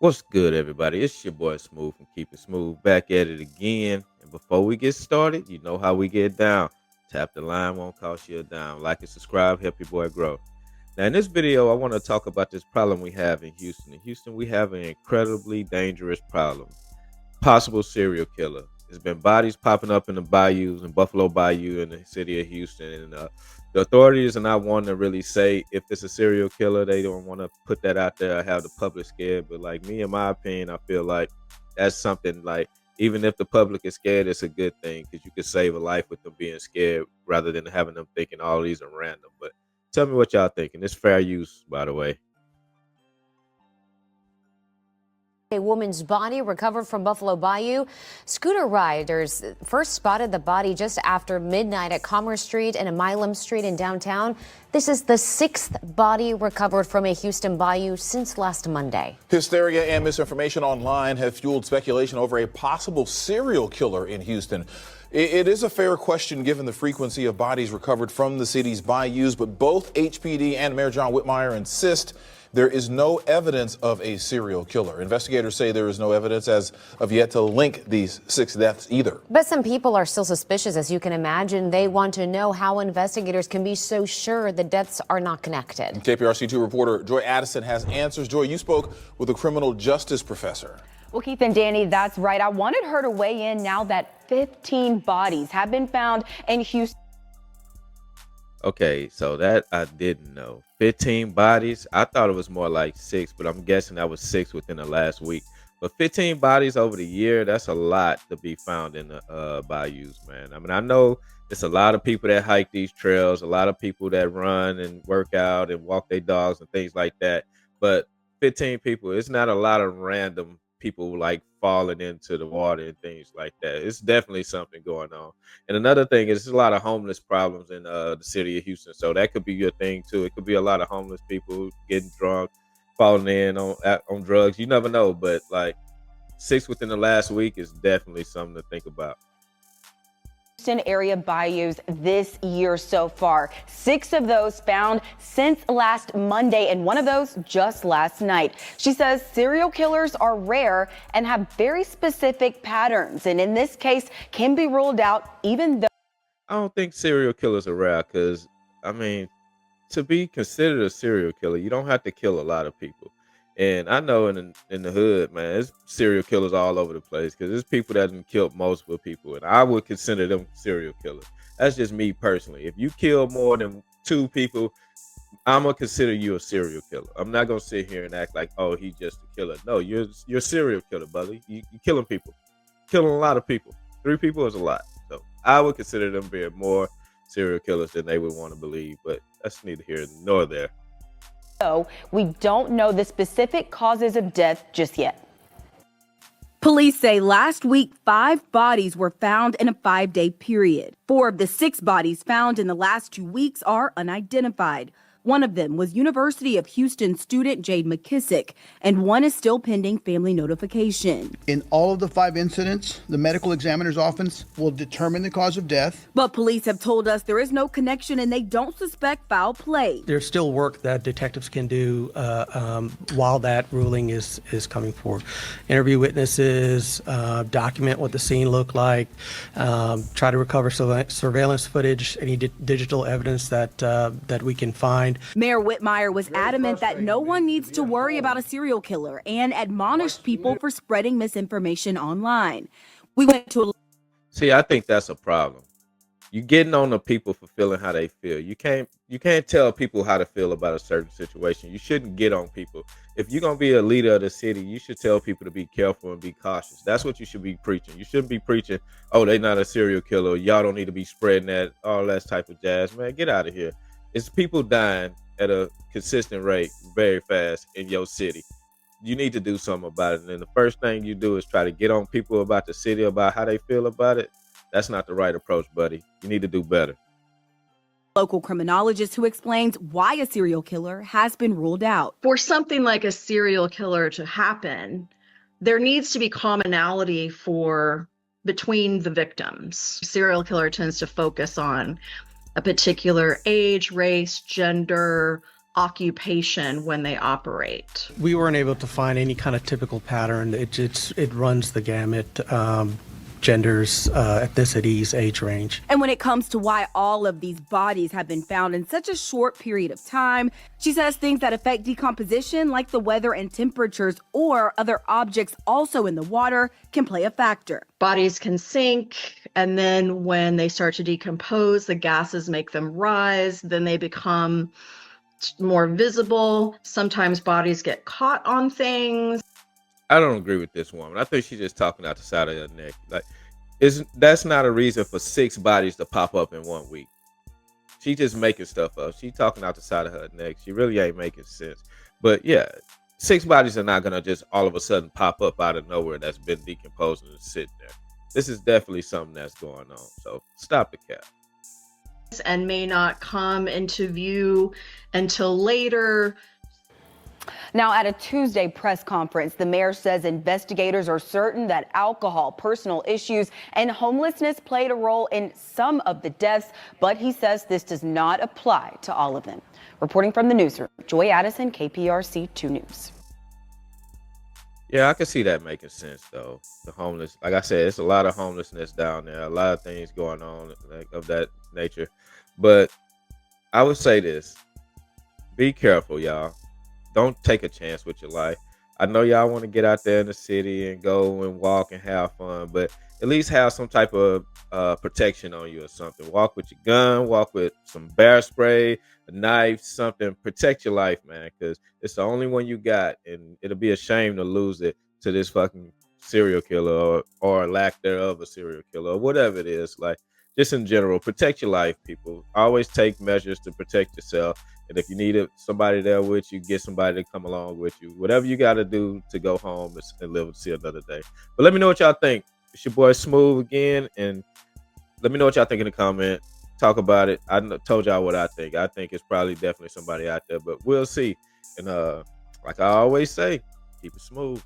What's good, everybody? It's your boy Smooth from Keep It Smooth back at it again. And before we get started, you know how we get down. Tap the line, won't cost you a dime. Like and subscribe, help your boy grow. Now, in this video, I want to talk about this problem we have in Houston. In Houston, we have an incredibly dangerous problem. Possible serial killer. There's been bodies popping up in the bayous, in Buffalo Bayou, in the city of Houston, and the authorities are not wanting to really say if it's a serial killer. They don't want to put that out there or have the public scared. But like me, in my opinion, I feel like that's something like even if the public is scared, it's a good thing because you could save a life with them being scared rather than having them thinking all these are random. But tell me what y'all thinking. It's fair use, by the way. A woman's body recovered from Buffalo Bayou. Scooter riders first spotted the body just after midnight at Commerce Street and Milam Street in downtown. This is the sixth body recovered from a Houston bayou since last Monday. Hysteria and misinformation online have fueled speculation over a possible serial killer in Houston. It is a fair question given the frequency of bodies recovered from the city's bayous, but both HPD and Mayor John Whitmire insist there is no evidence of a serial killer. Investigators say there is no evidence as of yet to link these 6 deaths either. But some people are still suspicious, as you can imagine. They want to know how investigators can be so sure the deaths are not connected. KPRC2 reporter Joy Addison has answers. Joy, you spoke with a criminal justice professor. Well, Keith and Danny, that's right. I wanted her to weigh in now that 15 bodies have been found in Houston. Okay, so that I didn't know. 15 bodies. I thought it was more like 6, but I'm guessing that was 6 within the last week. But 15 bodies over the year, that's a lot to be found in the bayous, man. I mean, I know it's a lot of people that hike these trails, a lot of people that run and work out and walk their dogs and things like that. But 15 people, it's not a lot of random people like falling into the water and things like that. It's definitely something going on. And another thing is there's a lot of homeless problems in the city of Houston, so that could be your thing too. It could be a lot of homeless people getting drunk, falling in on drugs. You never know, but like 6 within the last week is definitely something to think about. Area bayous this year so far. 6 of those found since last Monday, and one of those just last night. She says serial killers are rare and have very specific patterns, and in this case can be ruled out even though. I don't think serial killers are rare because, I mean, to be considered a serial killer, you don't have to kill a lot of people. And I know in the hood, man, there's serial killers all over the place because there's people that have killed multiple people, and I would consider them serial killers. That's just me personally. If you kill more than 2 people, I'm gonna consider you a serial killer. I'm not gonna sit here and act like, oh, he's just a killer. No, you're a serial killer, buddy. You killing people, killing a lot of people. 3 people is a lot, so I would consider them being more serial killers than they would want to believe. But that's neither here nor there. So we don't know the specific causes of death just yet. Police say last week 5 bodies were found in a 5-day period. 4 of the 6 bodies found in the last 2 weeks are unidentified. One of them was University of Houston student Jade McKissick, and one is still pending family notification. In all of the 5 incidents, the medical examiner's office will determine the cause of death. But police have told us there is no connection and they don't suspect foul play. There's still work that detectives can do while that ruling is coming forward. Interview witnesses, document what the scene looked like, try to recover surveillance footage, any digital evidence that we can find. Mayor Whitmire was adamant that no one needs to worry about a serial killer and admonished people for spreading misinformation online. We went to See, I think that's a problem. You getting on the people for feeling how they feel. You can't tell people how to feel about a certain situation. You shouldn't get on people. If you're gonna be a leader of the city, you should tell people to be careful and be cautious. That's what you should be preaching. You shouldn't be preaching, oh, they're not a serial killer. Y'all don't need to be spreading that, all that type of jazz. Man, get out of here. It's people dying at a consistent rate very fast in your city. You need to do something about it. And then the first thing you do is try to get on people about the city, about how they feel about it. That's not the right approach, buddy. You need to do better. local criminologist who explains why a serial killer has been ruled out. For something like a serial killer to happen, there needs to be commonality between the victims. Serial killer tends to focus on a particular age, race, gender, occupation when they operate. We weren't able to find any kind of typical pattern. It runs the gamut, genders, ethnicities, age range. And when it comes to why all of these bodies have been found in such a short period of time, she says things that affect decomposition, like the weather and temperatures or other objects also in the water, can play a factor. Bodies can sink, and then when they start to decompose, the gases make them rise, then they become more visible. Sometimes bodies get caught on things. I don't agree with this woman. I think she's just talking out the side of her neck. Like, that's not a reason for 6 bodies to pop up in 1 week. She just making stuff up. She talking out the side of her neck. She really ain't making sense. But yeah, 6 bodies are not gonna just all of a sudden pop up out of nowhere that's been decomposing and sitting there. This is definitely something that's going on. So stop the cap. And may not come into view until later. Now, at a Tuesday press conference, the mayor says investigators are certain that alcohol, personal issues, and homelessness played a role in some of the deaths, but he says this does not apply to all of them. Reporting from the newsroom, Joy Addison, KPRC 2 News. Yeah, I can see that making sense though. The homeless, like I said, it's a lot of homelessness down there, a lot of things going on like of that nature. But I would say this: be careful, y'all. Don't take a chance with your life. I know y'all want to get out there in the city and go and walk and have fun, but at least have some type of protection on you or something. Walk with your gun, walk with some bear spray, a knife, something. Protect your life, man, because it's the only one you got, and it'll be a shame to lose it to this fucking serial killer or lack thereof a serial killer or whatever it is. Like, just in general, protect your life, people. Always take measures to protect yourself. And if you need somebody there with you, get somebody to come along with you. Whatever you got to do to go home and live and see another day. But let me know what y'all think. It's your boy Smooth again. And let me know what y'all think in the comment. Talk about it. I told y'all what I think. I think it's probably definitely somebody out there, but we'll see. And like I always say, keep it smooth.